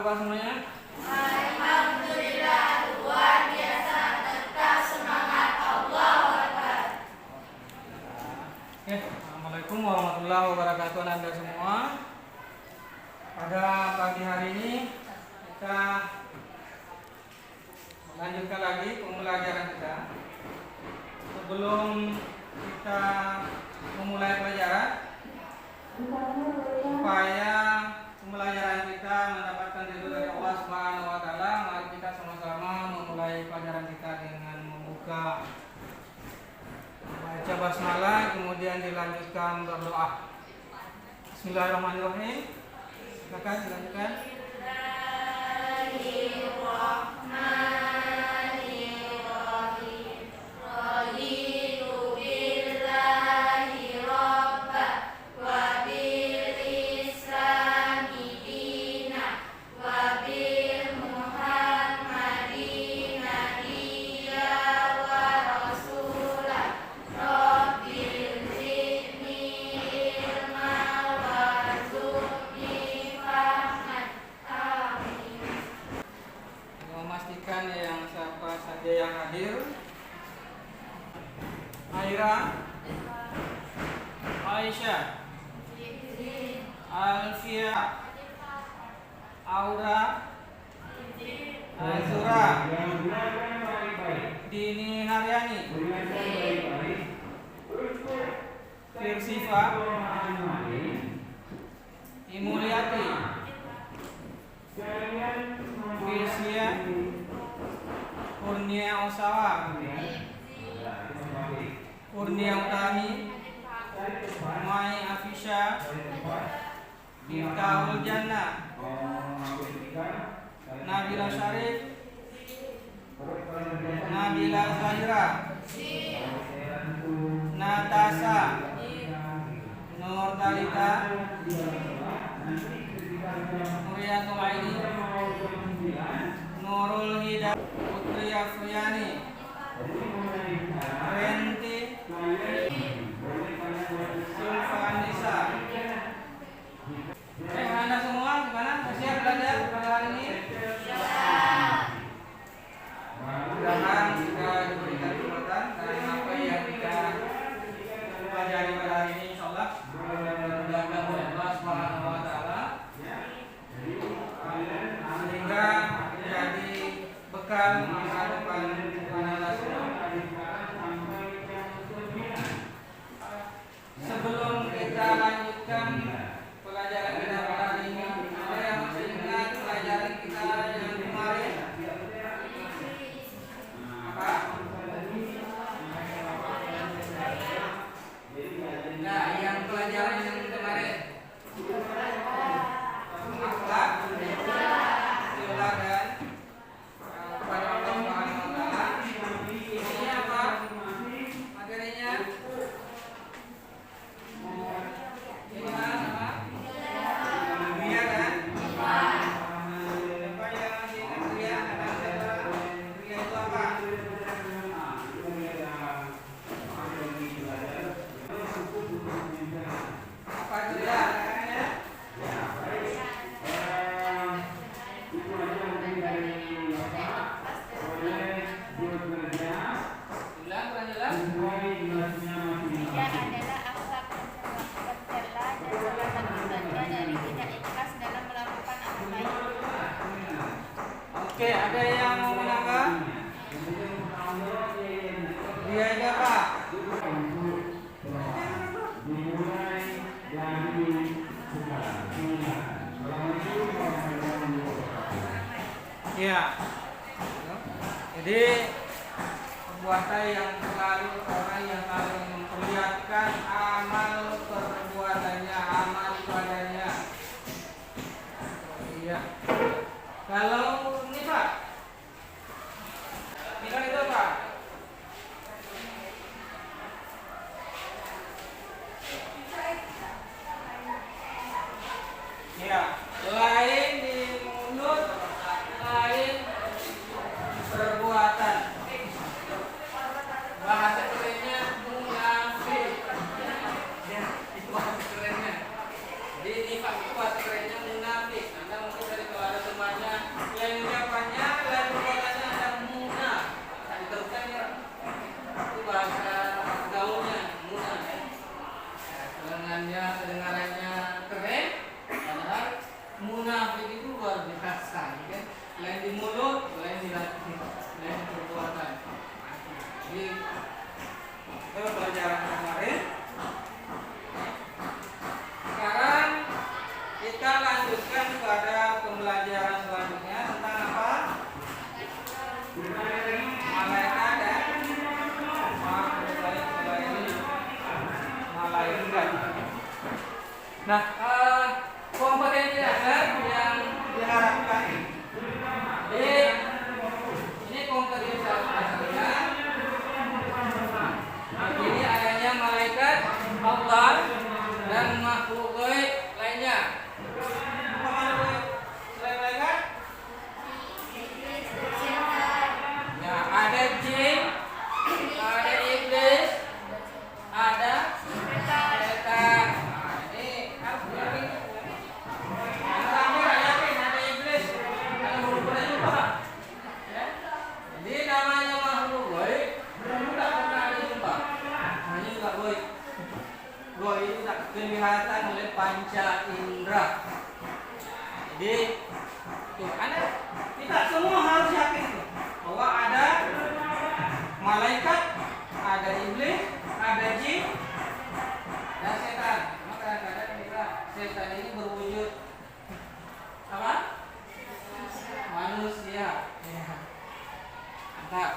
kabar semuanya? Alhamdulillah, luar biasa, tetap semangat, Allahu Akbar. Oke, Assalamualaikum warahmatullahi wabarakatuh Anda semua. Pada pagi hari ini kita melanjutkan lagi pembelajaran kita. Sebelum kita memulai pelajaran, supaya pembelajaran kita mendapatkan ridho dari Allah Subhanahu wa taala, mari kita sama-sama memulai pelajaran kita dengan membuka baca basmalah, kemudian dilanjutkan berdoa. Bismillahirrahmanirrahim. Silakan dilanjutkan. Bismillahirrahmanirrahim. Raditu billahi rabba wa bil islami dina wa bil muhammadin nabiyya wa rasulah. Rabbil zidni ilma warzuqni fahman. Amin. Memastikan yang siapa saja yang hadir. Aira, Aisyah, Alfia, Aura, Azura, Dini Haryani, Firsifa, Imuliati, Fisya, Kurnia Osawa, Kurnia Utami, Mai Afisha, Miftahul Jannah, Nabila Syarif, Nabila Zahira, Natasha, Nur Talita, Muriyatul Aini, Nurul Hidayah, Putri Afriani, Renti, Sulfanisa. Anda semua gimana? Siap belajar pada hari ini? Mudah-mudahan kita diberikan kekuatan dari apa yang kita pelajari pada hari ini, insyaallah. Mudah-mudahan oleh Allah Subhanahu wa taala sehingga menjadi bekal masa depan anak-anak semua. Sebelum kita lanjutkan pelajaran kita pada hari ini, ada yang masih ingat pelajaran kita yang kemarin? Apa? Nah, yang pelajaran yang kemarin akhlak, sila dan kepada Allah Subhanahu wa taala. Ini apa? Materinya? Ini apa? Ria kan? Siapa yang masih ingat Ria? Ria itu apa? Apa itu Ria? Tiga adalah akhlak tercela dan selatan ibadah dari tidak ikhlas dalam melakukan amal baik. Oke, ada yang mau menambah? Dia itu apa? Iya. Jadi perbuatan yang selalu orang yang selalu memperlihatkan amal perbuatannya, amal ibadahnya. Iya. Kalau ini Pak, ini kan itu Pak. Iya. Lain di mulut, lain perbuatan. Bahasa kerennya munafik. Nah, kompetensi dasar yang diharapkan. Jadi, ini kompetensi dasarnya. Ini adanya malaikat Allah dan makhluk gaib lainnya. Apa makhluk selain malaikat? Ya, ada jin, ada iblis, ada setan. Ini harus yakin. Kamu nggak yakin ada iblis, ada hubungannya juga. Ya. Jadi namanya makhluk gaib, tidak pernah ada jumpa. Hanya juga gaib. Gaib itu tak kelihatan oleh panca indera. Jadi, tuh, kita semua harus yakin bahwa ada malaikat, ada iblis, ada jin, dan setan. Maka kadang-kadang kita setan ini berwujud apa? Manusia. Ya. Mantap.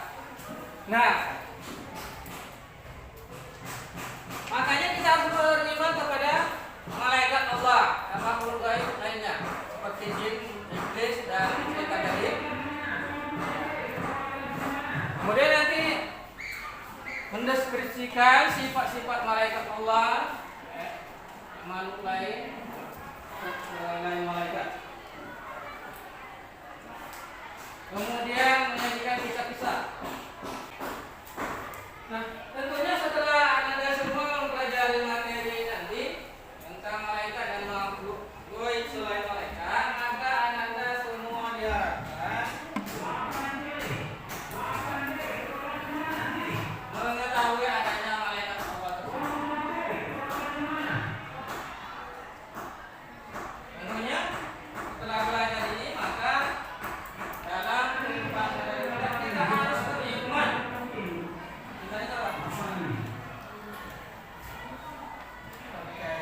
Nah, makanya kita harus beriman kepada malaikat Allah dan makhluk gaib lainnya seperti jin, iblis, dan setan tadi. Kemudian nanti mendeskripsikan sifat-sifat malaikat Allah, makhluk lain, selain malaikat. Kemudian menyajikan kisah-kisah. Nah, tentunya setelah Anda semua mempelajari materi nanti tentang malaikat dan makhluk gaib selain malaikat, maka Anda semua diharapkan mengetahui adanya malaikat Allah tersebut. Tentunya setelah belajar ini maka dalam kehidupan kita harus beriman. Kita itu apa? Oke.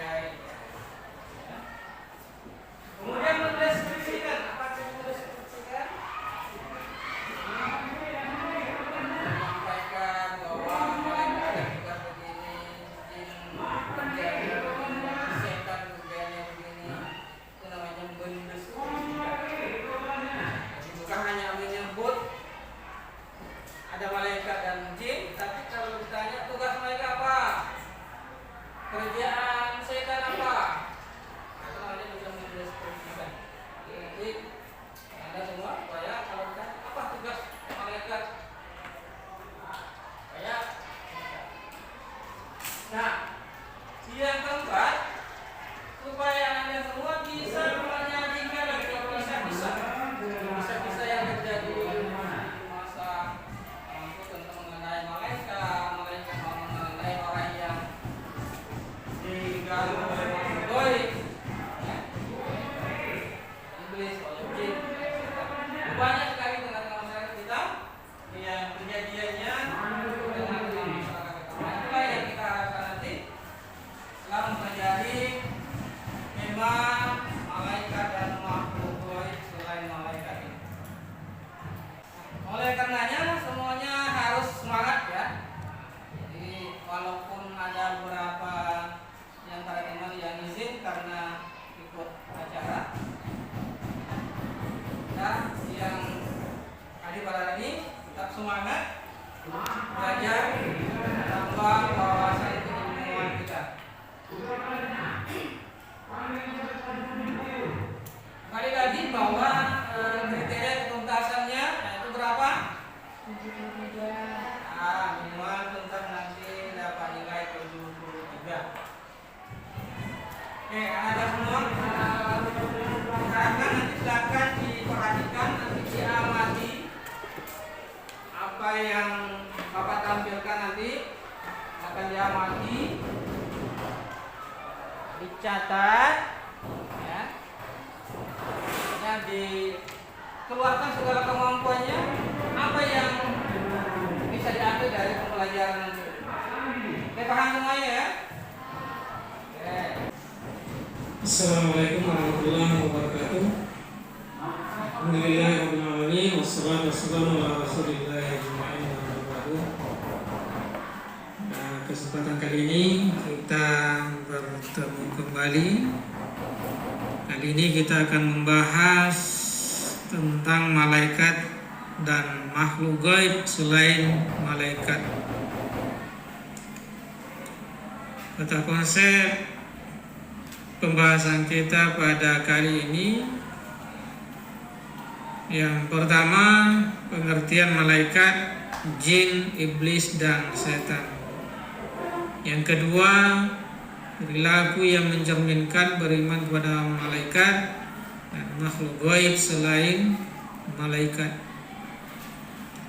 Kemudian mendeskripsikan, apa sih mendeskripsikan? Menyampaikan bahwa malaikat ada tugas begini, jin kerjanya begini, setan kerjanya begini. Itu namanya mendeskripsikan. Jadi bukan hanya menyebut ada malaikat dan jin, tapi kalau ditanya tugas mereka apa, kerjaan setan apa, itu namanya bisa mendeskripsikan. Jadi Anda semua supaya kalau ditanya apa tugas malaikat, supaya. Nah, yang keempat, supaya Anda semua bisa menyajikan kisah-kisah yang terjadi di masa lalu tentang mengenai malaikat mengenai orang yang diganggu oleh makhluk gaib, ya, iblis, oleh jin. Banyak sekali tengah-tengah masyarakat kita yang kejadiannya dengan masyarakat kita. Nah, itulah yang kita harapkan nanti setelah mempelajari memang malaikat dan makhluk gaib selain malaikat ini. Oleh karenanya semuanya harus semangat ya. Jadi walaupun ada beberapa di antara teman yang izin karena ikut acara, dan yang hadir pada hari ini tetap semangat belajar, tambah wawasan keilmuan kita. Kali lagi bahwa kriteria ketuntasannya itu berapa? Minimal tuntas nanti dapat nilai 73. Oke, ada semua. Diharapkan nanti silakan diperhatikan, nanti diamati apa yang Bapak tampilkan nanti akan diamati, dicatat, ya. Dikeluarkan segala kemampuannya, apa yang bisa diambil dari pembelajaran nanti. Oke, paham semuanya ya? Oke. Assalamualaikum warahmatullahi wabarakatuh. Alhamdulillahirabbil alamin wassalatu wassalamu ala rasulillah ajma'in. Kesempatan kali ini kita kembali. Kali ini kita akan membahas tentang malaikat dan makhluk gaib selain malaikat. Kata konsep pembahasan kita pada kali ini, yang pertama pengertian malaikat, jin, iblis, dan setan. Yang kedua, perilaku yang mencerminkan beriman kepada malaikat dan makhluk gaib selain malaikat.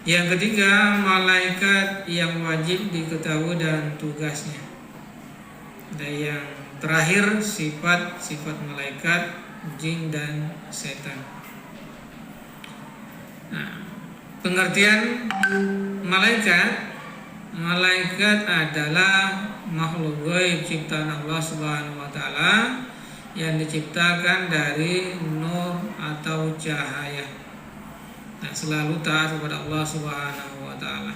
Yang ketiga, malaikat yang wajib diketahui dan tugasnya. Dan yang terakhir, sifat-sifat malaikat, jin, dan setan. Nah, pengertian malaikat. Malaikat adalah makhluk gaib ciptaan Allah Subhanahu wa taala yang diciptakan dari nur atau cahaya. Nah, selalu taat kepada Allah Subhanahu wa taala.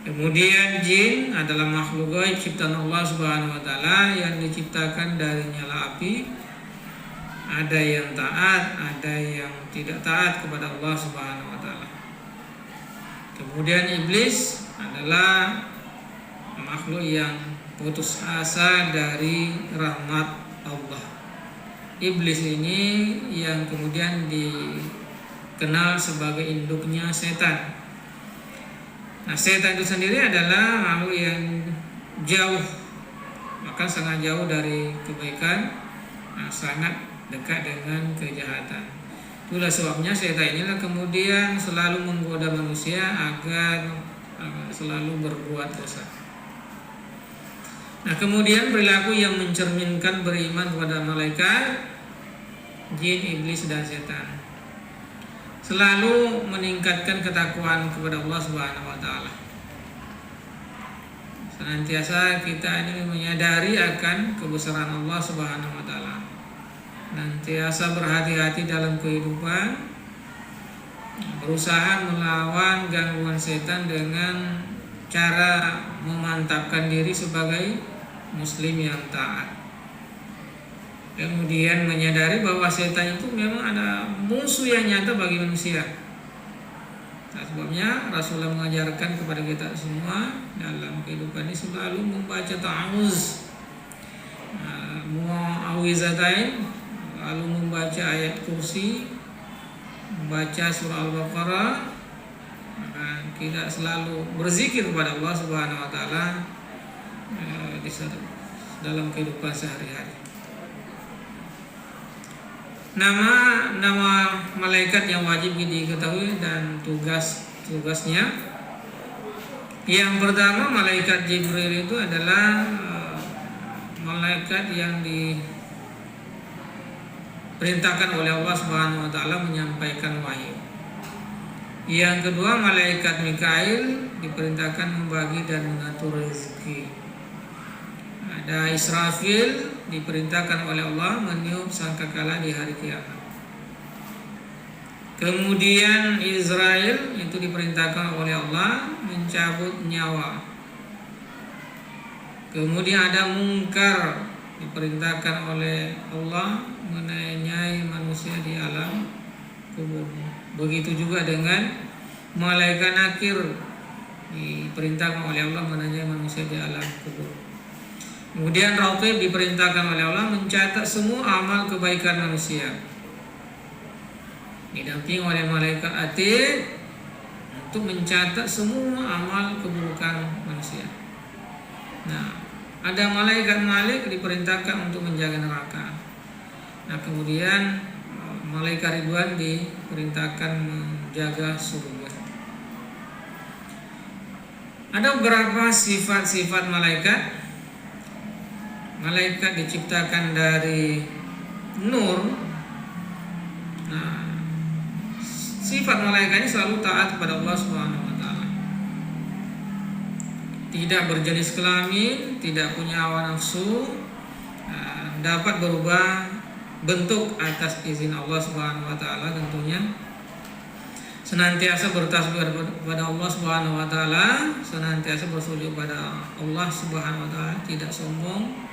Kemudian jin adalah makhluk gaib ciptaan Allah Subhanahu wa taala yang diciptakan dari nyala api. Ada yang taat, ada yang tidak taat kepada Allah Subhanahu wa taala. Kemudian iblis adalah makhluk yang putus asa dari rahmat Allah. Iblis ini yang kemudian dikenal sebagai induknya setan. Nah, setan itu sendiri adalah makhluk yang jauh, bahkan sangat jauh dari kebaikan, sangat dekat dengan kejahatan. Itulah sebabnya setan inilah kemudian selalu menggoda manusia agar selalu berbuat dosa. Nah, kemudian perilaku yang mencerminkan beriman kepada malaikat, jin, iblis, dan setan. Selalu meningkatkan ketakwaan kepada Allah Subhanahu wa taala. Senantiasa kita ini menyadari akan kebesaran Allah Subhanahu wa taala. Senantiasa berhati-hati dalam kehidupan, berusaha melawan gangguan setan dengan cara memantapkan diri sebagai muslim yang taat. Kemudian menyadari bahwa setan itu memang ada musuh yang nyata bagi manusia. Nah, sebabnya Rasulullah mengajarkan kepada kita semua dalam kehidupan ini selalu membaca ta'awuz, mu'awizatain, lalu membaca ayat kursi, membaca surah Al-Baqarah. Maka kita selalu berzikir kepada Allah Subhanahu wa taala dalam kehidupan sehari-hari. Nama malaikat yang wajib diketahui dan tugasnya. Yang pertama, malaikat Jibril itu adalah malaikat yang diperintahkan oleh Allah Subhanahu wa taala menyampaikan wahyu. Yang kedua, malaikat Mikail diperintahkan membagi dan mengatur rezeki. Ada Israfil diperintahkan oleh Allah meniup sangkakala di hari kiamat. Kemudian Israel itu diperintahkan oleh Allah mencabut nyawa. Kemudian ada Munkar diperintahkan oleh Allah menanyai manusia di alam kubur. Begitu juga dengan malaikat Nakir diperintahkan oleh Allah menanyai manusia di alam kubur. Kemudian Raqib diperintahkan oleh Allah mencatat semua amal kebaikan manusia, didampingi oleh malaikat Atid untuk mencatat semua amal keburukan manusia. Nah, ada malaikat Malik diperintahkan untuk menjaga neraka. Nah, kemudian malaikat Ridwan diperintahkan menjaga surga. Ada beberapa sifat-sifat malaikat. Malaikat diciptakan dari nur. Nah, sifat malaikat ini selalu taat kepada Allah Subhanahu wa taala. Tidak berjenis kelamin, tidak punya hawa nafsu, dapat berubah bentuk atas izin Allah Subhanahu wa taala tentunya. Senantiasa bertasbih kepada Allah Subhanahu wa taala, senantiasa bersujud pada Allah Subhanahu wa taala, tidak sombong,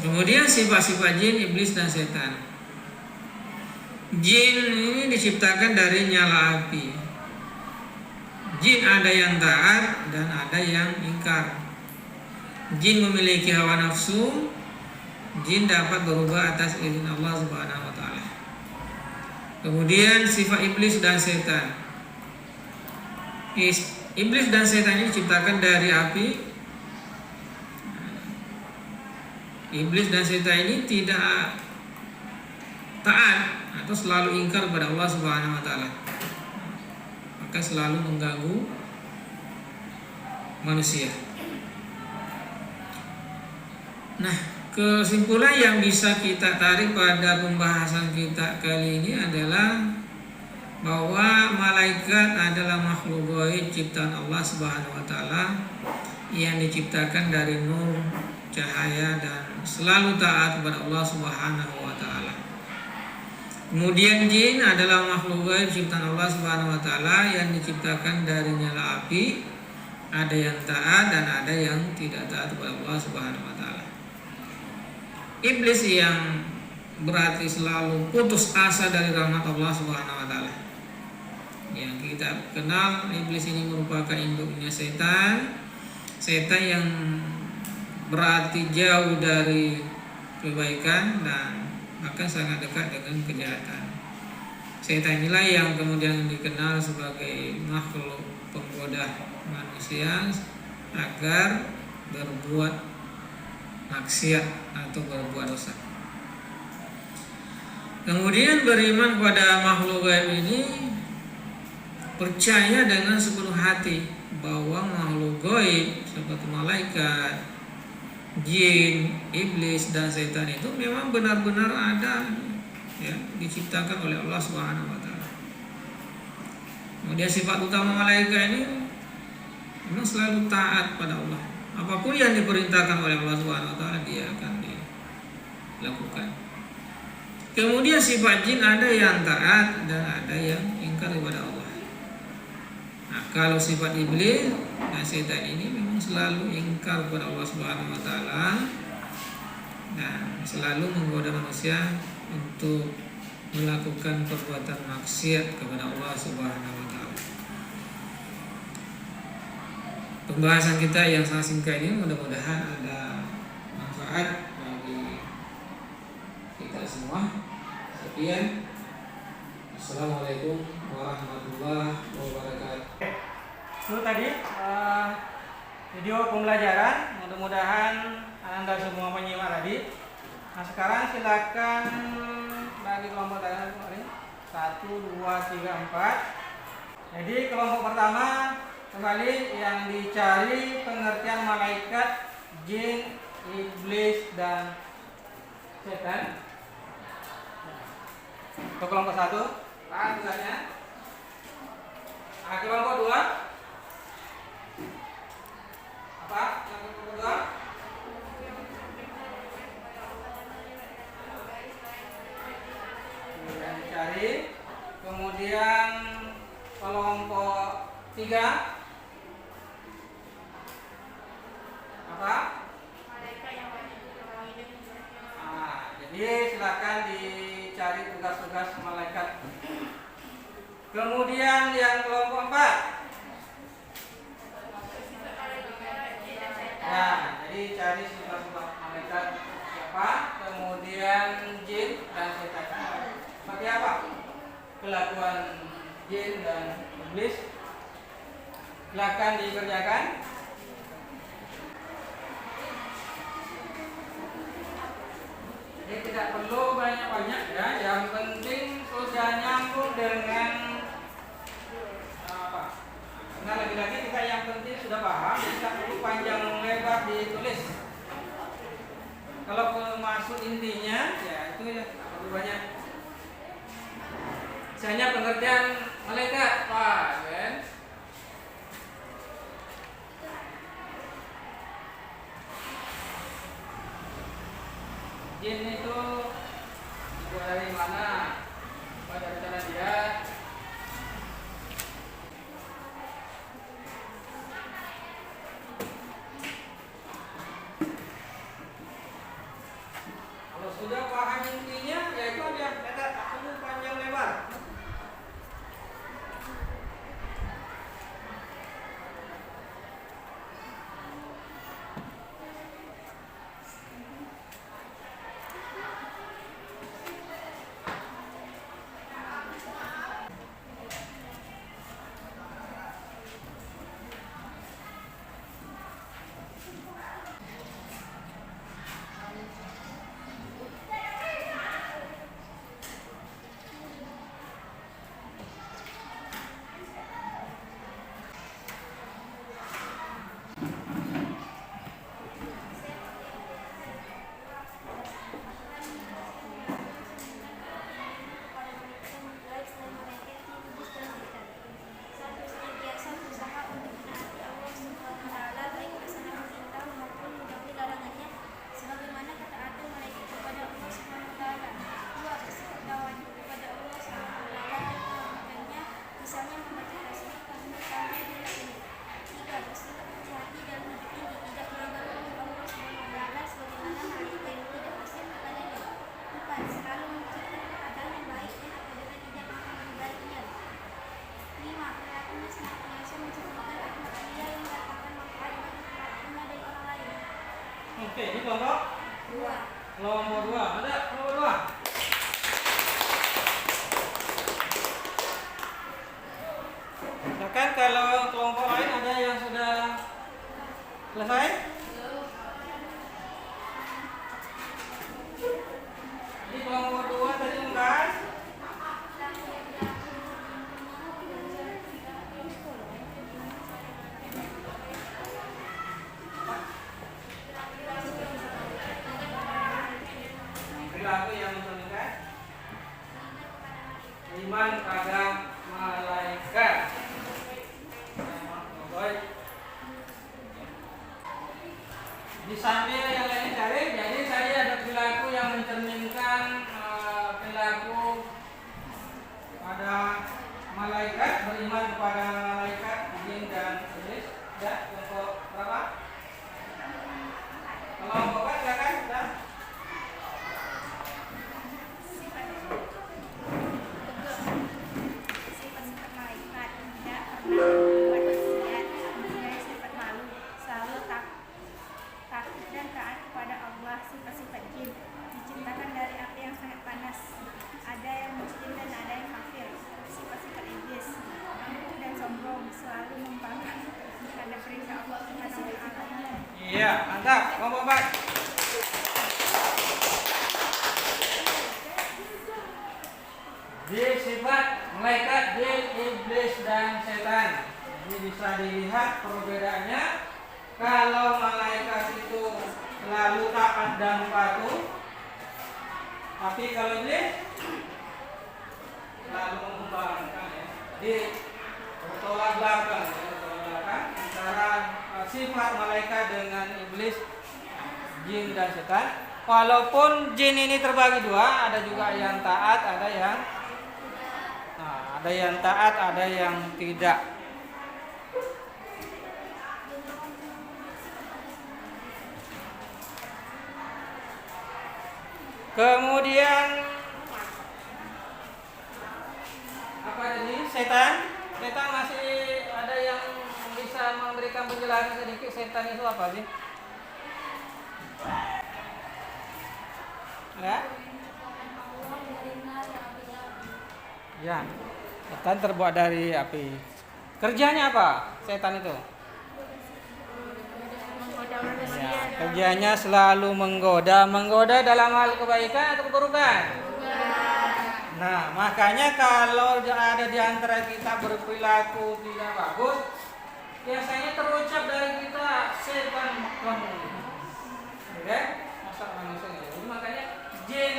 Kemudian sifat-sifat jin, iblis dan setan. Jin ini diciptakan dari nyala api. Jin ada yang taat dan ada yang ingkar. Jin memiliki hawa nafsu. Jin dapat berubah atas izin Allah Subhanahu wa taala. Kemudian sifat iblis dan setan. Iblis dan setan ini diciptakan dari api. Iblis dan setan ini tidak taat atau selalu ingkar kepada Allah Subhanahu wa taala. Maka selalu mengganggu manusia. Nah, kesimpulan yang bisa kita tarik pada pembahasan kita kali ini adalah bahwa malaikat adalah makhluk gaib ciptaan Allah Subhanahu wa taala yang diciptakan dari nur, cahaya dan selalu taat kepada Allah Subhanahu wa taala. Kemudian jin adalah makhluk gaib ciptaan Allah Subhanahu wa taala yang diciptakan dari nyala api. Ada yang taat dan ada yang tidak taat kepada Allah Subhanahu wa taala. Iblis yang berarti selalu putus asa dari rahmat Allah Subhanahu wa taala. Yang kita kenal, iblis ini merupakan induknya setan. Setan yang berarti jauh dari kebaikan dan akan sangat dekat dengan kejahatan. Setan inilah yang kemudian dikenal sebagai makhluk penggoda manusia agar berbuat maksiat atau berbuat dosa. Kemudian beriman kepada makhluk gaib ini, percaya dengan sepenuh hati bahwa makhluk gaib seperti malaikat, jin, iblis dan setan itu memang benar-benar ada, ya, diciptakan oleh Allah Subhanahu wa taala. Kemudian sifat utama malaikat ini memang selalu taat pada Allah. Apapun yang diperintahkan oleh Allah Subhanahu wa taala dia akan dilakukan. Kemudian sifat jin ada yang taat dan ada yang ingkar kepada Allah. Nah, kalau sifat iblis dan setan ini memang selalu ingkar kepada Allah Subhanahu wa taala dan selalu menggoda manusia untuk melakukan perbuatan maksiat kepada Allah Subhanahu wa taala. Pembahasan kita yang sangat singkat ini mudah-mudahan ada manfaat bagi kita semua. Sekian. Assalamualaikum warahmatullahi wabarakatuh. Itu tadi video pembelajaran. Mudah-mudahan Anda semua menyimak tadi. Nah, sekarang silakan bagi kelompok tadi 1, 2, 3, 4. Jadi kelompok pertama kembali yang dicari pengertian malaikat, jin, iblis dan setan. Untuk kelompok 1, paham tugasnya? Nah, kelompok 2 apa? Kelompok 2 yang dicari. Kemudian kelompok 3 apa? Jadi silakan dicari tugas-tugas malaikat. Kemudian yang kelompok 4. Nah, jadi cari sifat-sifat malaikat siapa, kemudian jin dan setan. Seperti apa kelakuan jin dan iblis? Silakan dikerjakan. Jadi tidak perlu banyak-banyak ya, yang penting sudah nyambung dengan apa? Nah, lagi-lagi kita yang penting sudah paham, jadi tidak perlu panjang lebar ditulis. Kalau masuk intinya, ya itu ya tidak perlu banyak. Misalnya pengertian malaikat, Pak, kan? Jin itu dibuat dari mana? Pada cara dia. Oke, ini kelompok Dua. kelompok 2. Ada kelompok 2. Silakan kalau kelompok lain ada yang sudah selesai? Di kelompok 2 tadi membahas perilaku yang mencerminkan iman pada malaikat. Baik. Di samping yang lain cari, jadi saya ada perilaku yang mencerminkan perilaku pada malaikat, beriman kepada malaikat, jin dan iblis. Ya, kelompok berapa? Kelompok berapa? Silakan, sudah. Sifat-sifat malaikat tidak pernah membuat maksiat, mempunyai sifat malu, selalu takut dan taat kepada Allah. Sifat-sifat jin diciptakan dari api yang sangat panas, ada yang miskin dan ada yang kafir. Sifat-sifat iblis angkuh dan sombong, selalu membangkang terhadap perintah Allah Subhanahu wa Ta'ala. Iya, mantap. Kelompok 4. Di sifat malaikat, jin, iblis dan setan. Ini bisa dilihat perbedaannya. Kalau malaikat itu selalu taat dan patuh, tapi kalau iblis selalu membangkang, ya. Di bertolak belakang, antara sifat malaikat dengan iblis, jin dan setan. Walaupun jin ini terbagi dua, ada juga yang taat, ada yang taat, ada yang tidak. Kemudian apa tadi? Setan. Setan masih ada yang bisa memberikan penjelasan sedikit. Setan itu apa sih? Ya? Ya. Setan terbuat dari api. Kerjanya apa? Setan itu? Ya, kerjanya selalu menggoda dalam hal kebaikan atau keburukan. Nah, makanya kalau ada di antara kita berperilaku tidak bagus, biasanya terucap dari kita setan kamu. Oke? Masa manusia gitu. Jadi makanya jin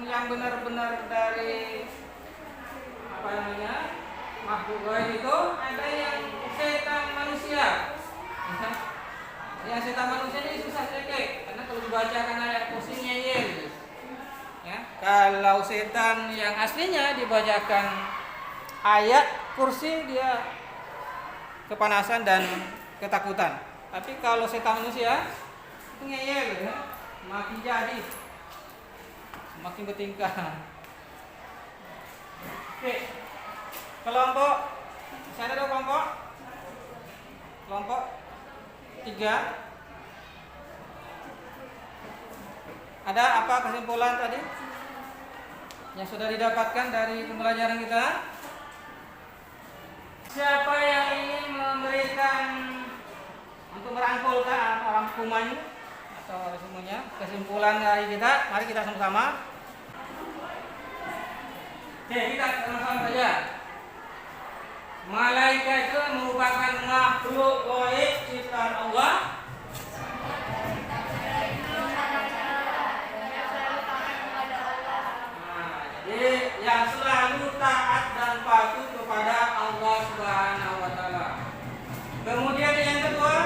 yang benar-benar dari apa namanya? Makhluk gaib itu ada yang setan manusia. Yang setan manusia ini susah cekek karena kalau dibacakan ayat kursi ngeyel. Ya, kalau setan yang aslinya dibacakan ayat kursi dia kepanasan dan ketakutan. Tapi kalau setan manusia ngeyel, ya, makin jadi, makin bertingkah. Oke, kelompok, saya ada kelompok 3. Ada apa kesimpulan tadi yang sudah didapatkan dari pembelajaran kita? Siapa yang ingin memberikan untuk merangkulkan rangkuman atau semuanya kesimpulan dari kita? Mari kita sama-sama. Oke, kita sama-sama saja. Malaikat itu merupakan makhluk gaib ciptaan Allah. Jadi yang selalu taat dan patuh kepada Allah Subhanahu wa Ta'ala. Kemudian yang kedua,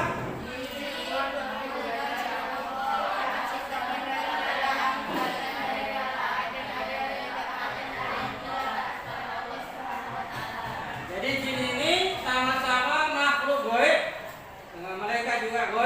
jadi jin ini sama-sama makhluk gaib. Mereka juga gaib.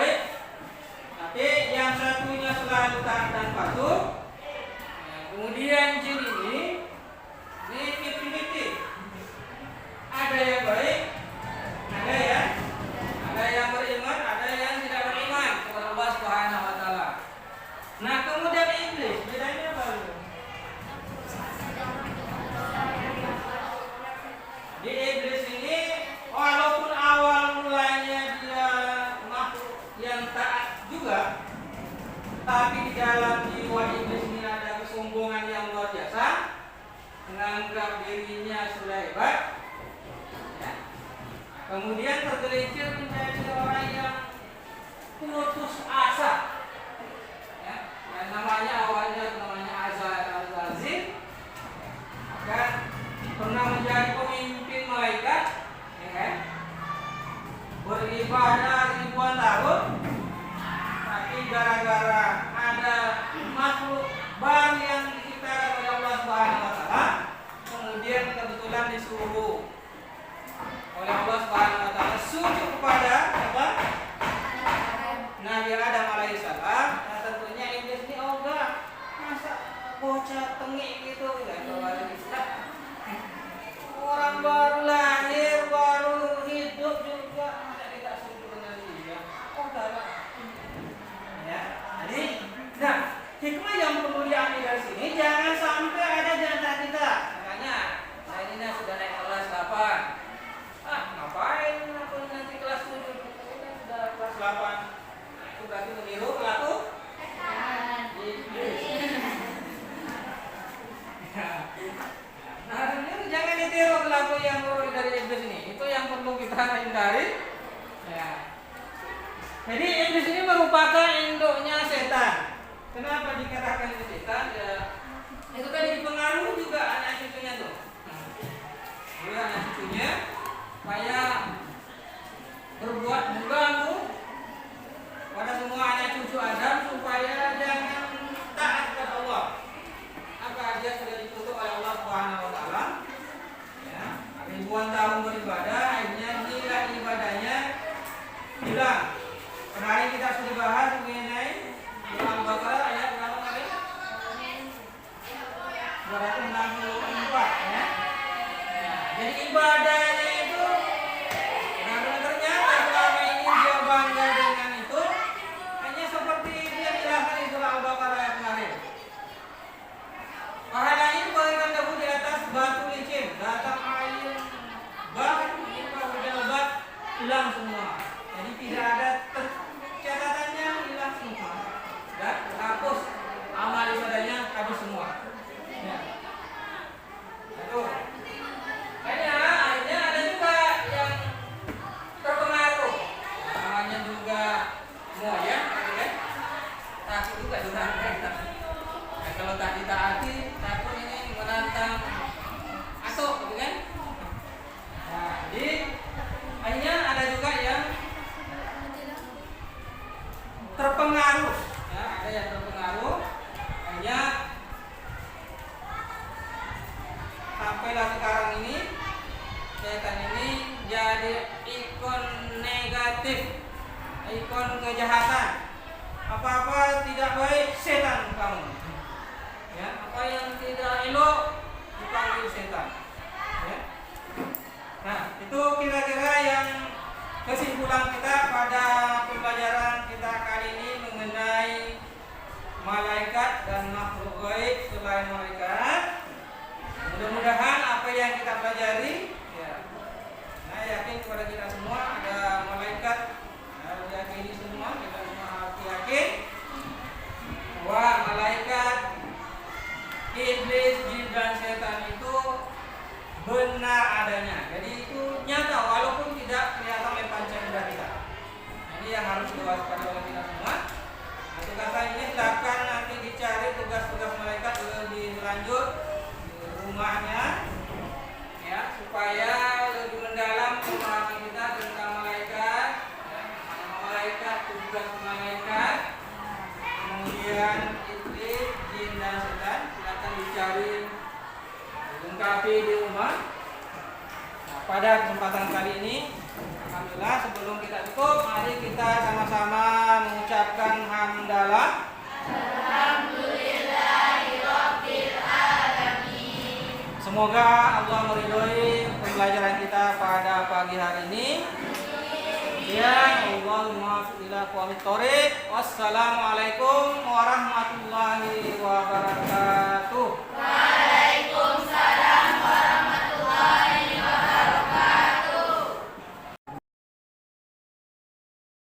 kemudian taat juga, tapi di dalam jiwa iblis ini ada kesombongan yang luar biasa, menganggap dirinya sudah hebat, ya. Kemudian tergelincir menjadi orang yang putus asa, ya. Dan namanya awalnya Azazil, akan pernah menjadi pemimpin malaikat, ya kan? Beribadah ribuan tahun, tapi gara-gara ada makhluk baru yang diciptakan oleh Allah Subhanahu wa taala, kemudian kebetulan disuruh oleh Allah Subhanahu wa taala sujud kepada apa? Nabi Adam alaihissalam. Nah, tentunya iblis ini ogah, masa bocah tengik gitu kan, orang baru lahir, baru hidup juga, masa tidak sujud dengan dia? Ogah lah. Ya, jadi, nah, hikmah yang perlu diambil dari sini, jangan sampai ada di antara kita. Makanya, saya ini sudah naik kelas 8. Ngapain aku nanti kelas 7? Ini sudah kelas 8. Itu berarti meniru pelaku iblis. Nah, ini jangan ditiru pelaku yang dari iblis ini. Itu yang perlu kita hindari. Ya. Jadi iblis ini merupakan induknya setan. Kenapa dikatakan itu setan? Ya, itu kan dipengaruhi juga anak cucunya tuh. Oleh anak cucunya supaya berbuat mengganggu pada semua anak cucu Adam supaya jangan taat kepada Allah. Apa aja sudah ditutup oleh Allah Subhanahu wa taala. Ya, ribuan tahun beribadah, akhirnya nilai ibadahnya hilang. Kemarin kita sudah bahas mengenai surah Al-Baqarah ayat berapa kali? 264 ya. Jadi ibadahnya itu, nah ternyata selama ini dia bangga dengan itu, hanya seperti dia dijelaskan di surah Al-Baqarah yang kemarin. Pahalanya itu bagaikan debu di atas batu licin, datang air, hujan lebat, hilang semua. Jadi tidak ada catatannya, hilang semua. Dan terhapus amal ibadahnya, habis semua. Ya. Itu. Akhirnya ada juga yang terpengaruh, namanya juga moyang, kan? Takut juga dengan kita. Nah, kalau tak ditaati, takut ini menantang atuk, kan? Nah, jadi akhirnya ada juga yang terpengaruh, ya, ada yang terpengaruh, akhirnya sampailah sekarang ini setan ini jadi ikon negatif, ikon kejahatan. Apa-apa tidak baik, setan kamu. Ya, apa yang tidak elok dipanggil setan. Ya. Nah, itu kira-kira yang kesimpulan kita pada pembelajaran kita kali ini mengenai malaikat dan makhluk gaib selain malaikat. Mudah-mudahan apa yang kita pelajari, ya, saya yakin kepada kita semua ada malaikat, harus yakini semua, kita semua harus yakin bahwa malaikat, iblis, jin dan setan itu benar adanya. Jadi itu nyata walaupun tidak kelihatan oleh panca indera kita. Nah, ini yang harus diwaspadai oleh kita semua. Nah, tugas saya ini silakan nanti dicari tugas-tugas malaikat lebih lanjut rumahnya, ya, supaya lebih mendalam pemahaman kita tentang malaikat, ya, malaikat, tugas malaikat, kemudian iblis, jin dan setan. Silakan dicari, dilengkapi di rumah. Nah, pada kesempatan kali ini, alhamdulillah, sebelum kita tutup, mari kita sama-sama mengucapkan hamdalah. Semoga Allah meridhoi pembelajaran kita pada pagi hari ini. Ya Allahumma ila qawmit thoriq. Wassalamualaikum warahmatullahi wabarakatuh.